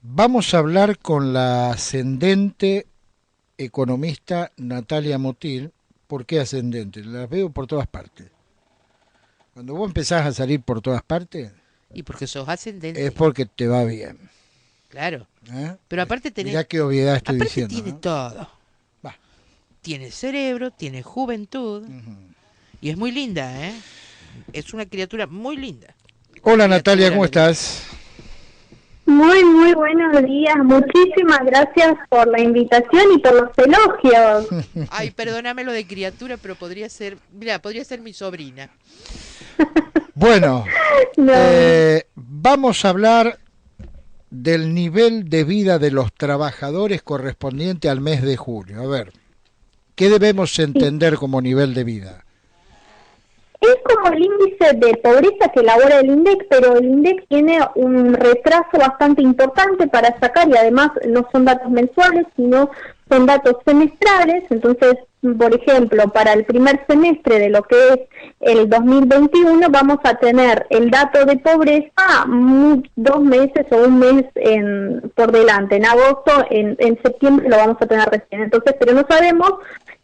Vamos a hablar con la ascendente economista Natalia Motil. ¿Por qué ascendente? La veo por todas partes. Cuando vos empezás a salir por todas partes, Y porque sos es ascendente, porque te va bien. claro. ¿Eh? Pero aparte Mirá qué obviedad estoy aparte diciendo, tiene ¿no? todo. Va. Tiene cerebro, tiene juventud Ujú. y es muy linda, ¿eh? Es una criatura muy linda. Hola Natalia, Criatura, ¿cómo le digo. estás? Muy buenos días. Muchísimas gracias por la invitación y por los elogios. Ay, perdóname lo de criatura, pero podría ser mi sobrina. Bueno, No. vamos a hablar del nivel de vida de los trabajadores correspondiente al mes de julio. A ver, ¿qué debemos Sí. entender como nivel de vida? Es como el índice de pobreza que elabora el INDEC, pero el INDEC tiene un retraso bastante importante para sacar y además no son datos mensuales, sino son datos semestrales. Entonces, por ejemplo, para el primer semestre de lo que es el 2021 vamos a tener el dato de pobreza 2 meses o un mes por delante. En agosto, en septiembre lo vamos a tener recién. Entonces, pero no sabemos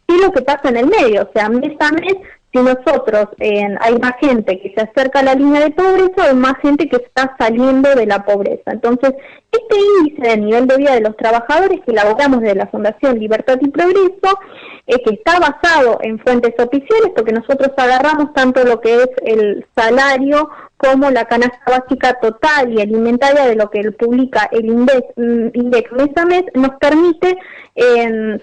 qué es lo que pasa en el medio, o sea, mes a mes, si nosotros hay más gente que se acerca a la línea de pobreza o hay más gente que está saliendo de la pobreza. Entonces, este índice de nivel de vida de los trabajadores que elaboramos de la Fundación Libertad y Progreso, que está basado en fuentes oficiales, porque nosotros agarramos tanto lo que es el salario como la canasta básica total y alimentaria de lo que publica el INDEC mes a mes, nos permite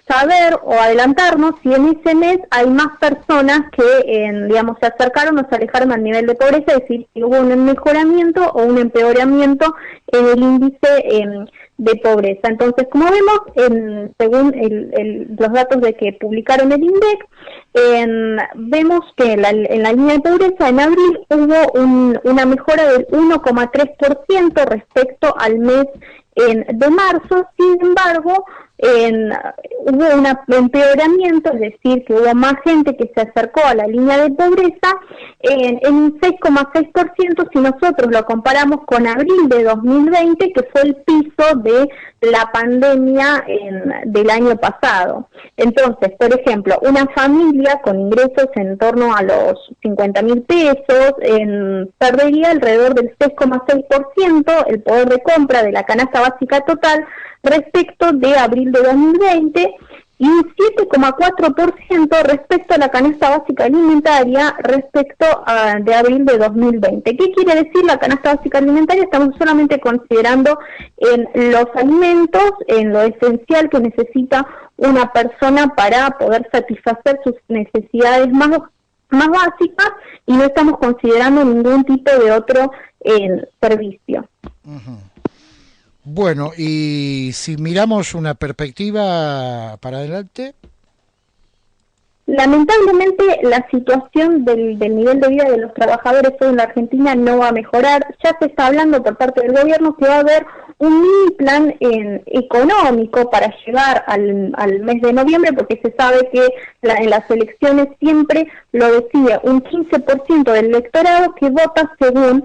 saber o adelantarnos si en ese mes hay más personas que, digamos, se acercaron o se alejaron al nivel de pobreza, es decir, si hubo un mejoramiento o un empeoramiento en el índice de pobreza. Entonces, como vemos, según los datos de que publicaron el INDEC, vemos que en la línea de pobreza en abril hubo una mejora del 1,3% respecto al mes de marzo. Sin embargo, hubo un empeoramiento, es decir, que hubo más gente que se acercó a la línea de pobreza en un 6,6% si nosotros lo comparamos con abril de 2020, que fue el piso de la pandemia del año pasado. Entonces, por ejemplo, una familia con ingresos en torno a los 50.000 pesos perdería alrededor del 6,6% el poder de compra de la canasta básica total respecto de abril de 2020 y un 7,4% respecto a la canasta básica alimentaria de abril de 2020. ¿Qué quiere decir la canasta básica alimentaria? Estamos solamente considerando en los alimentos, en lo esencial que necesita una persona para poder satisfacer sus necesidades más básicas, y no estamos considerando ningún tipo de otro servicio. Ujú. Bueno, y si miramos una perspectiva para adelante, Lamentablemente, la situación del nivel de vida de los trabajadores hoy en la Argentina no va a mejorar. Ya se está hablando por parte del gobierno que va a haber un mini plan económico para llegar al mes de noviembre, porque se sabe que en las elecciones siempre lo decide un 15% del electorado que vota según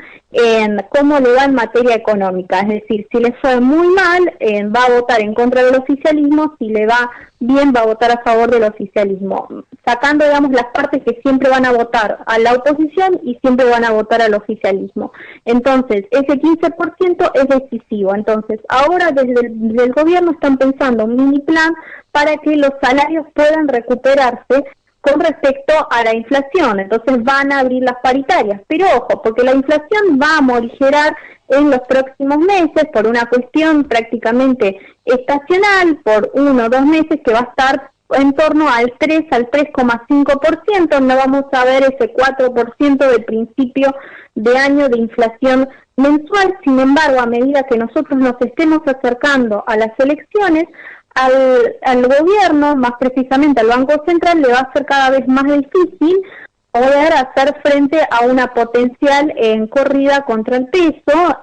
cómo le va en materia económica. Es decir, si le fue muy mal, va a votar en contra del oficialismo; si le va bien, va a votar a favor del oficialismo, sacando, digamos, las partes que siempre van a votar a la oposición y siempre van a votar al oficialismo. Entonces, ese 15% es decisivo. Entonces, ahora desde el gobierno están pensando un mini plan para que los salarios puedan recuperarse con respecto a la inflación. Entonces van a abrir las paritarias, pero ojo, porque la inflación va a morigerar en los próximos meses por una cuestión prácticamente estacional, por 1 o 2 meses, que va a estar en torno al 3 al 3,5%. No vamos a ver ese 4% de principio de año de inflación mensual. Sin embargo, a medida que nosotros nos estemos acercando a las elecciones, al gobierno, más precisamente al Banco Central, le va a ser cada vez más difícil poder hacer frente a una potencial corrida contra el peso,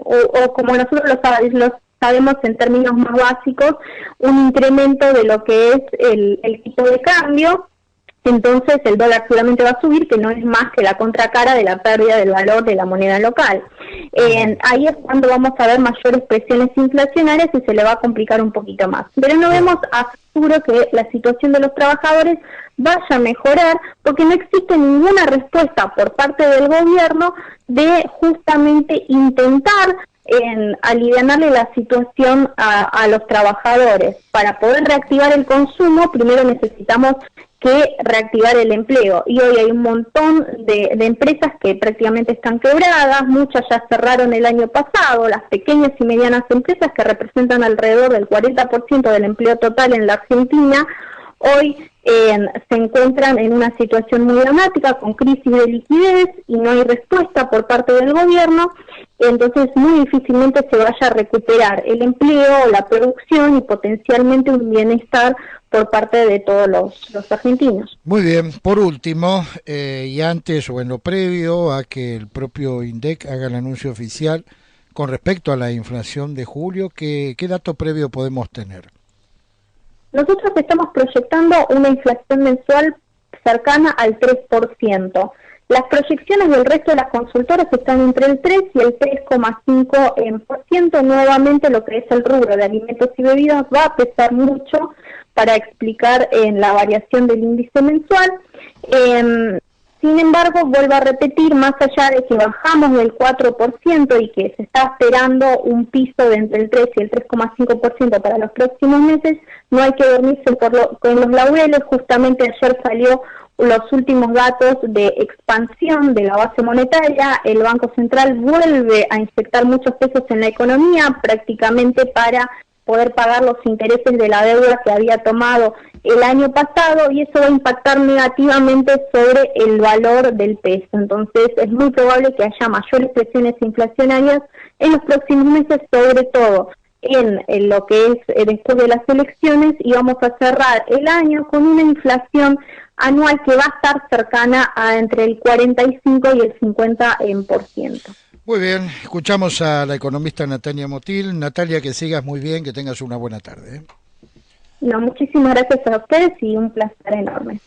o como nosotros lo sabemos en términos más básicos, un incremento de lo que es el tipo de cambio, entonces el dólar seguramente va a subir, que no es más que la contracara de la pérdida del valor de la moneda local. Ahí es cuando vamos a ver mayores presiones inflacionarias y se le va a complicar un poquito más. Pero no vemos a futuro que la situación de los trabajadores vaya a mejorar, porque no existe ninguna respuesta por parte del gobierno de justamente intentar alivianarle la situación a los trabajadores. Para poder reactivar el consumo, primero necesitamos que reactivar el empleo, y hoy hay un montón de empresas que prácticamente están quebradas, muchas ya cerraron el año pasado, las pequeñas y medianas empresas que representan alrededor del 40% del empleo total en la Argentina, hoy se encuentran en una situación muy dramática, con crisis de liquidez, y no hay respuesta por parte del gobierno, entonces muy difícilmente se vaya a recuperar el empleo, la producción y potencialmente un bienestar por parte de todos los argentinos. Muy bien, por último, y antes o en lo previo a que el propio INDEC haga el anuncio oficial con respecto a la inflación de julio, ¿qué dato previo podemos tener? Nosotros estamos proyectando una inflación mensual cercana al 3%. Las proyecciones del resto de las consultoras están entre el 3 y el 3,5%. Nuevamente lo que es el rubro de alimentos y bebidas va a pesar mucho para explicar la variación del índice mensual. Sin embargo, vuelvo a repetir, más allá de que bajamos del 4% y que se está esperando un piso de entre el 3 y el 3,5% para los próximos meses, no hay que dormirse con los laureles. Justamente ayer salió los últimos datos de expansión de la base monetaria. El Banco Central vuelve a inyectar muchos pesos en la economía, prácticamente para poder pagar los intereses de la deuda que había tomado el año pasado, y eso va a impactar negativamente sobre el valor del peso. Entonces es muy probable que haya mayores presiones inflacionarias en los próximos meses, sobre todo en lo que es después de las elecciones, y vamos a cerrar el año con una inflación anual que va a estar cercana a entre el 45 y el 50%. Muy bien, escuchamos a la economista Natalia Motil. Natalia, que sigas muy bien, que tengas una buena tarde. No, muchísimas gracias a ustedes y un placer enorme.